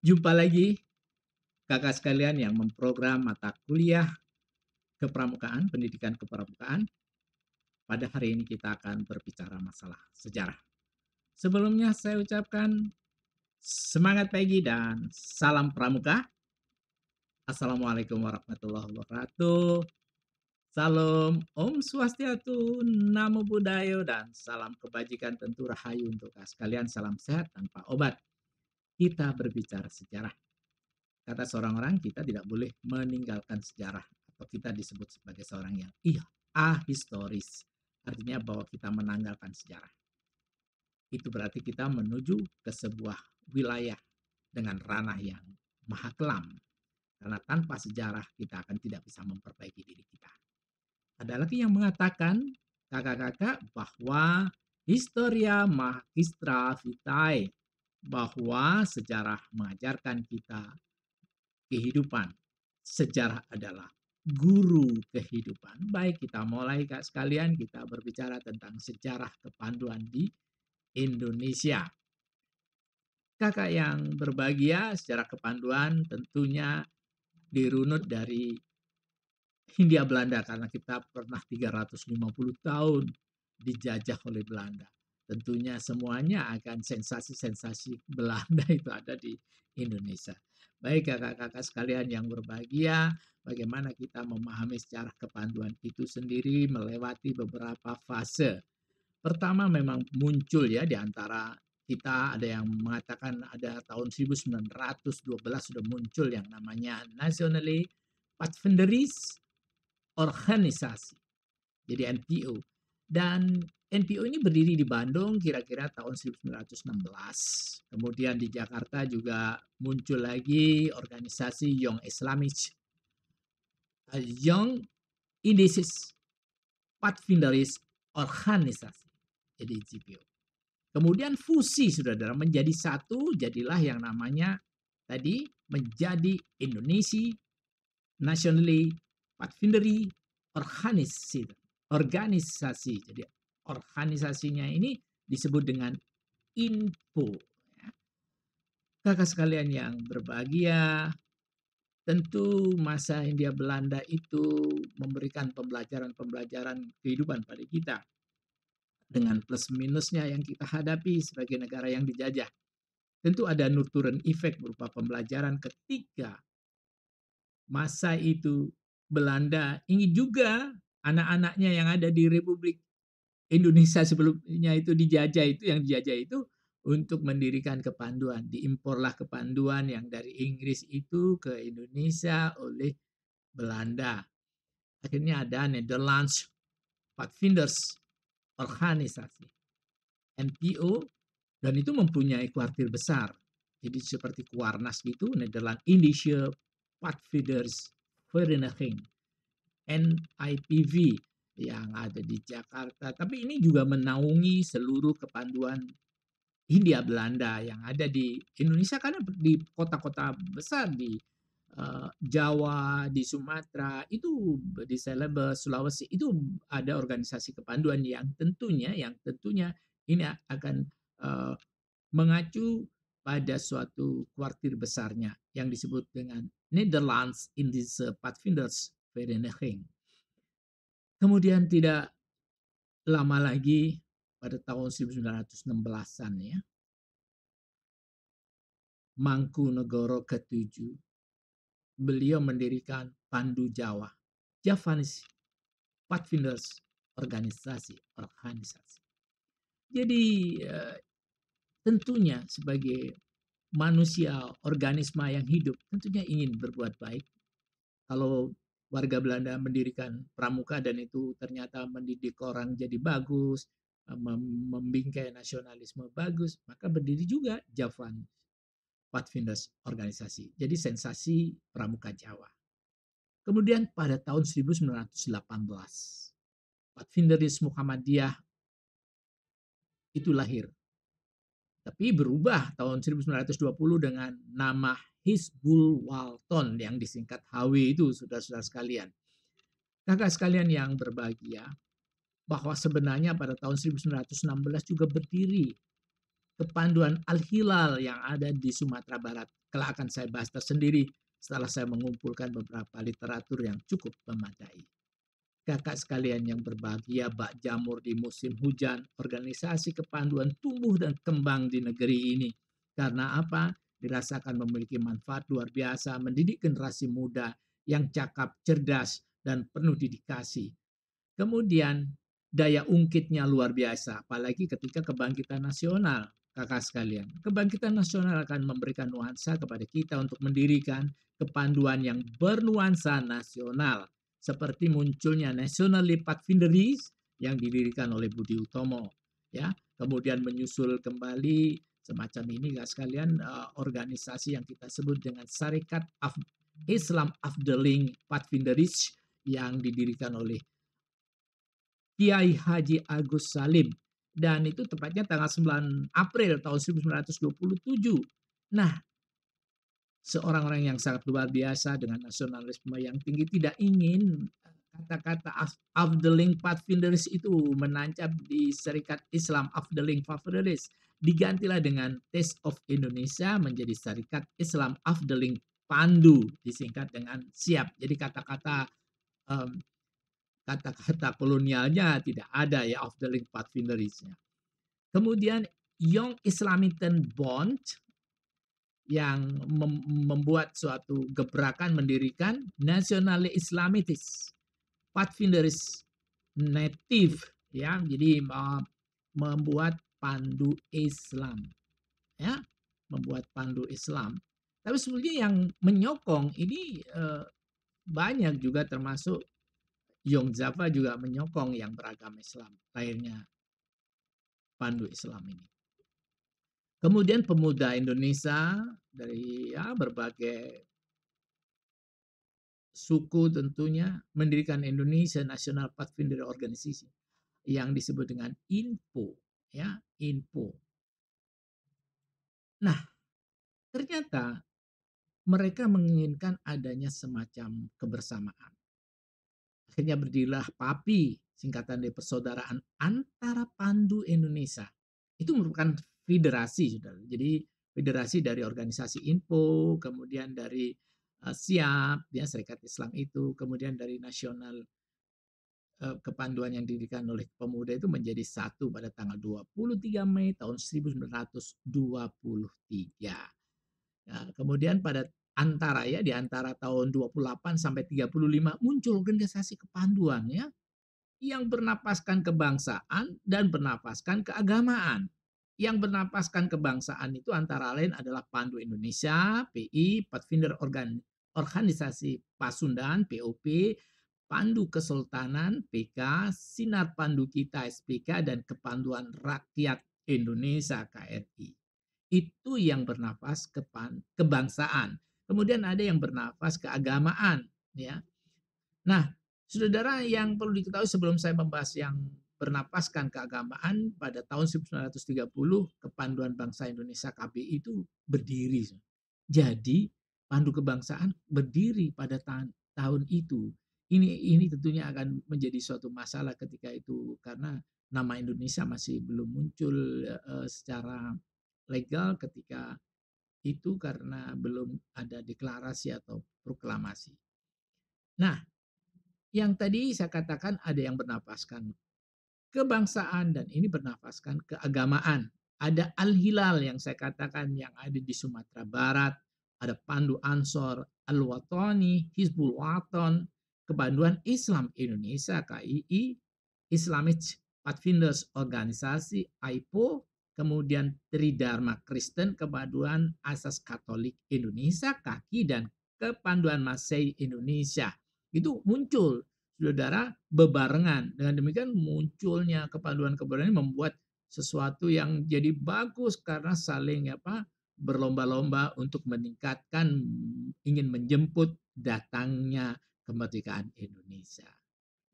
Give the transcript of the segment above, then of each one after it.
Jumpa lagi kakak sekalian yang memprogram mata kuliah kepramukaan, pendidikan kepramukaan. Pada hari ini kita akan berbicara masalah sejarah. Sebelumnya saya ucapkan semangat pagi dan salam pramuka. Assalamualaikum warahmatullahi wabarakatuh. Salam Om Swastiastu, Namo Buddhaya, dan salam kebajikan tentu rahayu untuk sekalian. Salam sehat tanpa obat. Kita berbicara sejarah. Kata seorang orang, kita tidak boleh meninggalkan sejarah, atau kita disebut sebagai seorang yang ahistoris. Artinya bahwa kita menanggalkan sejarah. Itu berarti kita menuju ke sebuah wilayah dengan ranah yang maha kelam. Karena tanpa sejarah kita akan tidak bisa memperbaiki diri kita. Ada lagi yang mengatakan, kakak-kakak, bahwa historia magistra vitae, bahwa sejarah mengajarkan kita kehidupan. Sejarah adalah guru kehidupan. Baik, kita mulai Kak sekalian, kita berbicara tentang sejarah kepanduan di Indonesia. Kakak yang berbahagia, sejarah kepanduan tentunya dirunut dari Hindia Belanda, karena kita pernah 350 tahun dijajah oleh Belanda. Tentunya semuanya akan sensasi-sensasi Belanda itu ada di Indonesia. Baik kakak-kakak sekalian yang berbahagia, bagaimana kita memahami sejarah kepanduan itu sendiri melewati beberapa fase. Pertama memang muncul ya di antara kita, ada yang mengatakan ada tahun 1912 sudah muncul yang namanya Nationally Pathfinderies Organisasi, jadi NPO. Dan NPO ini berdiri di Bandung kira-kira tahun 1916. Kemudian di Jakarta juga muncul lagi organisasi Young Islamic, Young Indices Pathfinderies Organisasi, jadi GPO. Kemudian fusi saudara menjadi satu, jadilah yang namanya tadi menjadi Indonesia Nationally Pathfindery organisasi. Jadi organisasinya ini disebut dengan INPO. Kakak sekalian yang berbahagia, tentu masa Hindia Belanda itu memberikan pembelajaran kehidupan pada kita. Dengan plus minusnya yang kita hadapi sebagai negara yang dijajah. Tentu ada nurturen effect berupa pembelajaran ketika masa itu Belanda ingin juga anak-anaknya yang ada di Republik Indonesia sebelumnya itu yang dijajah itu untuk mendirikan kepanduan. Diimporlah kepanduan yang dari Inggris itu ke Indonesia oleh Belanda. Akhirnya ada Netherlands Pathfinders Organisasi, NPO, dan itu mempunyai kuartir besar. Jadi seperti Kuarnas gitu, Netherlands Indische Pathfinders Vereniging, NIPV, yang ada di Jakarta. Tapi ini juga menaungi seluruh kepanduan Hindia Belanda yang ada di Indonesia, karena di kota-kota besar di Jawa, di Sumatera, itu di Celebes, Sulawesi, itu ada organisasi kepanduan yang tentunya ini akan mengacu pada suatu kuartir besarnya yang disebut dengan Netherlands Indische Pathfinders Vereniging. Kemudian tidak lama lagi pada tahun 1916-an ya, Mangkunegoro ke-7, beliau mendirikan Pandu Jawa, Javanese Pathfinders organisasi. Jadi tentunya sebagai manusia, organisme yang hidup, tentunya ingin berbuat baik. Kalau warga Belanda mendirikan pramuka dan itu ternyata mendidik orang jadi bagus, membingkai nasionalisme bagus, maka berdiri juga Javan Pathfinders organisasi. Jadi sensasi pramuka Jawa. Kemudian pada tahun 1918, Pathfinderis Muhammadiyah itu lahir. Tapi berubah tahun 1920 dengan nama Hizbul Walton yang disingkat HW itu, saudara-saudara sekalian. Kakak sekalian yang berbahagia, bahwa sebenarnya pada tahun 1916 juga berdiri kepanduan Al-Hilal yang ada di Sumatera Barat. Kelak akan saya bahas tersendiri setelah saya mengumpulkan beberapa literatur yang cukup memadai. Kakak sekalian yang berbahagia, bak jamur di musim hujan, organisasi kepanduan tumbuh dan kembang di negeri ini. Karena apa? Dirasakan memiliki manfaat luar biasa, mendidik generasi muda yang cakap, cerdas, dan penuh dedikasi. Kemudian daya ungkitnya luar biasa, apalagi ketika kebangkitan nasional, kakak sekalian. Kebangkitan nasional akan memberikan nuansa kepada kita untuk mendirikan kepanduan yang bernuansa nasional, seperti munculnya National Pathfinderies yang didirikan oleh Budi Utomo, ya. Kemudian menyusul kembali semacam ini, kakak sekalian, organisasi yang kita sebut dengan Syarikat Islam Afdeling Pathfinderies yang didirikan oleh Kiai Haji Agus Salim, dan itu tepatnya tanggal 9 April tahun 1927. Nah, seorang orang yang sangat luar biasa dengan nasionalisme yang tinggi tidak ingin kata-kata Afdeling Pathfinderies itu menancap di Serikat Islam Afdeling Pathfinderies. Digantilah dengan Taste of Indonesia menjadi Serikat Islam Afdeling Pandu, disingkat dengan SIAP. Jadi kata-kata um, kata-kata kolonialnya tidak ada ya, of the link Pathfinderies-nya. Kemudian Young Islamitan Bond yang membuat suatu gebrakan mendirikan National Islamitis Pathfinderies Native, ya. Jadi membuat pandu Islam, ya, membuat pandu Islam. Tapi sebenarnya yang menyokong ini banyak juga, termasuk Yong Java juga menyokong yang beragama Islam, lahirnya pandu Islam ini. Kemudian pemuda Indonesia dari berbagai suku tentunya mendirikan Indonesia National Pathfinder Organization yang disebut dengan INPO, ya, INPO. Nah, ternyata mereka menginginkan adanya semacam kebersamaan. Akhirnya berdirilah PAPI, singkatan dari Persaudaraan Antara Pandu Indonesia. Itu merupakan federasi, saudara. Jadi federasi dari organisasi INPO, kemudian dari SIAP, ya, Serikat Islam itu, kemudian dari Nasional Kepanduan yang didirikan oleh pemuda itu menjadi satu pada tanggal 23 Mei tahun 1923. Nah, kemudian pada di antara tahun 28 sampai 35 muncul organisasi kepanduan, ya, yang bernapaskan kebangsaan dan bernapaskan keagamaan. Yang bernapaskan kebangsaan itu antara lain adalah Pandu Indonesia, PI, Pathfinder Organisasi Pasundan, POP, Pandu Kesultanan, PK, Sinar Pandu Kita, SPK, dan Kepanduan Rakyat Indonesia, KRI. Itu yang bernafas kebangsaan. Kemudian ada yang bernafas keagamaan, ya. Nah, saudara, yang perlu diketahui sebelum saya membahas yang bernapaskan keagamaan, pada tahun 1930 Kepanduan Bangsa Indonesia KBI itu berdiri. Jadi Pandu Kebangsaan berdiri pada tahun itu. Ini tentunya akan menjadi suatu masalah ketika itu, karena nama Indonesia masih belum muncul secara legal ketika itu, karena belum ada deklarasi atau proklamasi. Nah, yang tadi saya katakan ada yang bernapaskan kebangsaan dan ini bernapaskan keagamaan. Ada Al-Hilal yang saya katakan yang ada di Sumatera Barat, ada Pandu Ansor, Al-Watani, Hizbul Waton, Kepanduan Islam Indonesia KII, Islamic Pathfinders Organisasi AIPO, kemudian Tridharma Kristen, Kepanduan Asas Katolik Indonesia KAKI, dan Kepanduan Masei Indonesia. Itu muncul, saudara, bebarengan. Dengan demikian munculnya kepanduan-kepanduan ini membuat sesuatu yang jadi bagus karena saling berlomba-lomba untuk meningkatkan, ingin menjemput datangnya kemerdekaan Indonesia.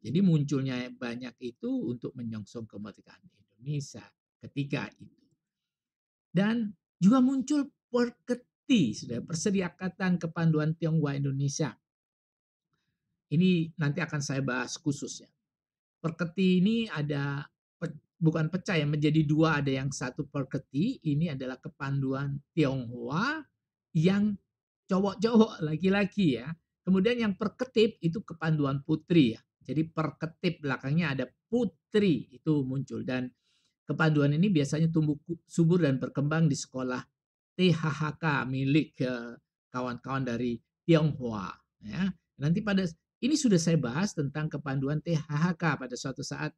Jadi munculnya banyak itu untuk menyongsong kemerdekaan Indonesia ketika itu. Dan juga muncul Perketi, sudah Perserikatan Kepanduan Tionghoa Indonesia. Ini nanti akan saya bahas khusus, ya. Perketi ini ada bukan pecah ya, menjadi dua, ada yang satu perketi, ini adalah kepanduan Tionghoa yang cowok-cowok, laki-laki ya. Kemudian yang perketip itu kepanduan putri ya. Jadi perketip belakangnya ada putri itu muncul, dan kepanduan ini biasanya tumbuh subur dan berkembang di sekolah THHK milik kawan-kawan dari Tionghoa ya. Nanti pada ini sudah saya bahas tentang kepanduan THHK pada suatu saat,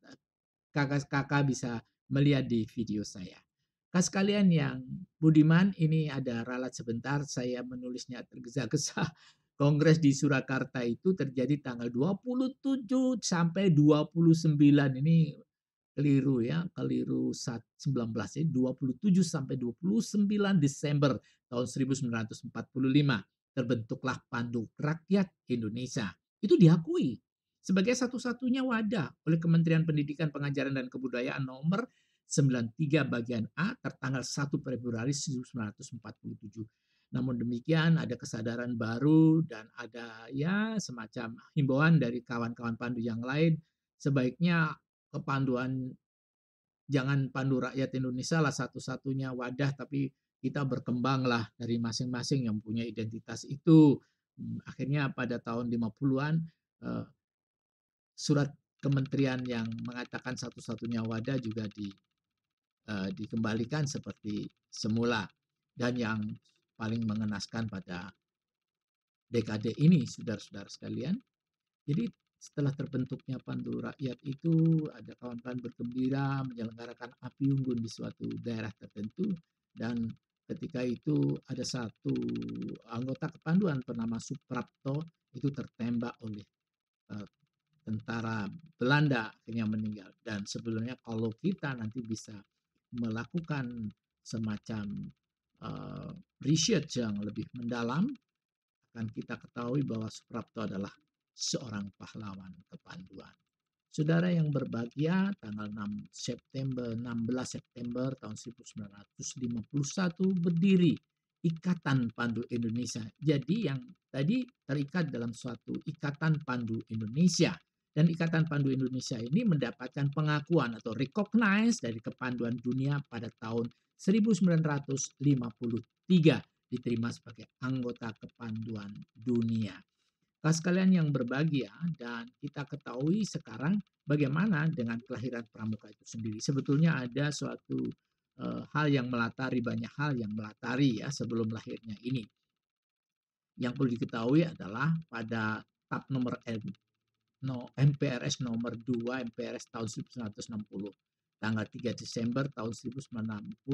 kakak-kakak bisa melihat di video saya. Kak sekalian yang budiman, ini ada ralat sebentar, saya menulisnya tergesa-gesa. Kongres di Surakarta itu terjadi tanggal 27 sampai 29, ini keliru ya, keliru 19 ya, 27 sampai 29 Desember tahun 1945 terbentuklah Pandu Rakyat Indonesia. Itu diakui sebagai satu-satunya wadah oleh Kementerian Pendidikan, Pengajaran dan Kebudayaan nomor 93 bagian A tertanggal 1 Februari 1947. Namun demikian ada kesadaran baru dan ada ya semacam himbauan dari kawan-kawan Pandu yang lain, sebaiknya kepanduan jangan Pandu Rakyat Indonesia lah satu-satunya wadah, tapi kita berkembanglah dari masing-masing yang punya identitas itu. Akhirnya pada tahun 50-an surat kementerian yang mengatakan satu-satunya wadah juga dikembalikan seperti semula. Dan yang paling mengenaskan pada dekade ini, saudara-saudara sekalian, jadi setelah terbentuknya Pandu Rakyat itu ada kawan-kawan bergembira menyelenggarakan api unggun di suatu daerah tertentu, dan ketika itu ada satu anggota kepanduan bernama Suprapto itu tertembak oleh tentara Belanda, akhirnya meninggal. Dan sebelumnya kalau kita nanti bisa melakukan semacam research yang lebih mendalam, akan kita ketahui bahwa Suprapto adalah seorang pahlawan kepanduan. Saudara yang berbahagia, tanggal 16 September tahun 1951 berdiri Ikatan Pandu Indonesia. Jadi yang tadi terikat dalam suatu Ikatan Pandu Indonesia. Dan Ikatan Pandu Indonesia ini mendapatkan pengakuan atau recognize dari kepanduan dunia pada tahun 1953, diterima sebagai anggota kepanduan dunia. Sekalian yang berbahagia, dan kita ketahui sekarang bagaimana dengan kelahiran Pramuka itu sendiri. Sebetulnya ada suatu hal yang melatari, banyak hal yang melatari ya sebelum lahirnya ini. Yang perlu diketahui adalah pada TAP nomor MPRS nomor 2 MPRS tahun 1960 tanggal 3 Desember tahun 1960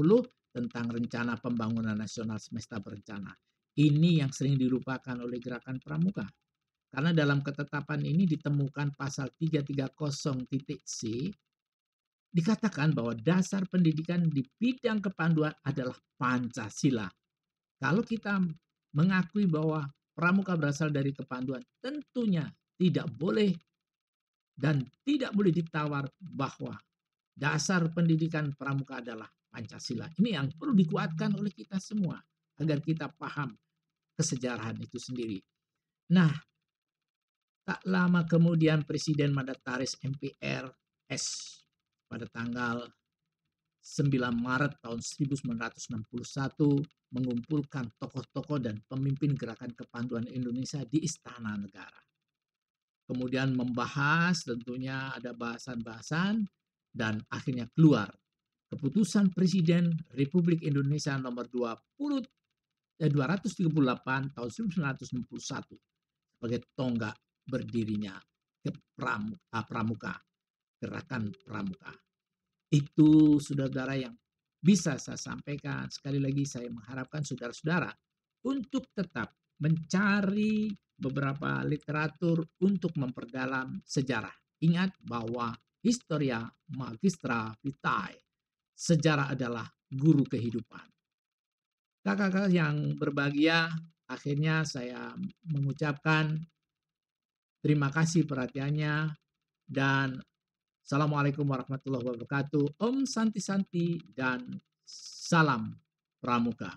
tentang Rencana Pembangunan Nasional Semesta Berencana. Ini yang sering dilupakan oleh Gerakan Pramuka. Karena dalam ketetapan ini ditemukan pasal 330.c dikatakan bahwa dasar pendidikan di bidang kepanduan adalah Pancasila. Kalau kita mengakui bahwa Pramuka berasal dari kepanduan, tentunya tidak boleh dan tidak boleh ditawar bahwa dasar pendidikan Pramuka adalah Pancasila. Ini yang perlu dikuatkan oleh kita semua agar kita paham kesejarahan itu sendiri. Nah, tak lama kemudian Presiden Mandataris MPRS pada tanggal 9 Maret tahun 1961 mengumpulkan tokoh-tokoh dan pemimpin gerakan kepanduan Indonesia di Istana Negara. Kemudian membahas, tentunya ada bahasan-bahasan, dan akhirnya keluar keputusan Presiden Republik Indonesia nomor 238 tahun 1961 sebagai tonggak berdirinya Pramuka, Gerakan Pramuka. Itu saudara-saudara yang bisa saya sampaikan. Sekali lagi saya mengharapkan saudara-saudara untuk tetap mencari beberapa literatur untuk memperdalam sejarah. Ingat bahwa Historia Magistra Vitae, sejarah adalah guru kehidupan. Kakak-kakak yang berbahagia, akhirnya saya mengucapkan terima kasih perhatiannya, dan Assalamualaikum warahmatullahi wabarakatuh. Om Santi Santi dan salam Pramuka.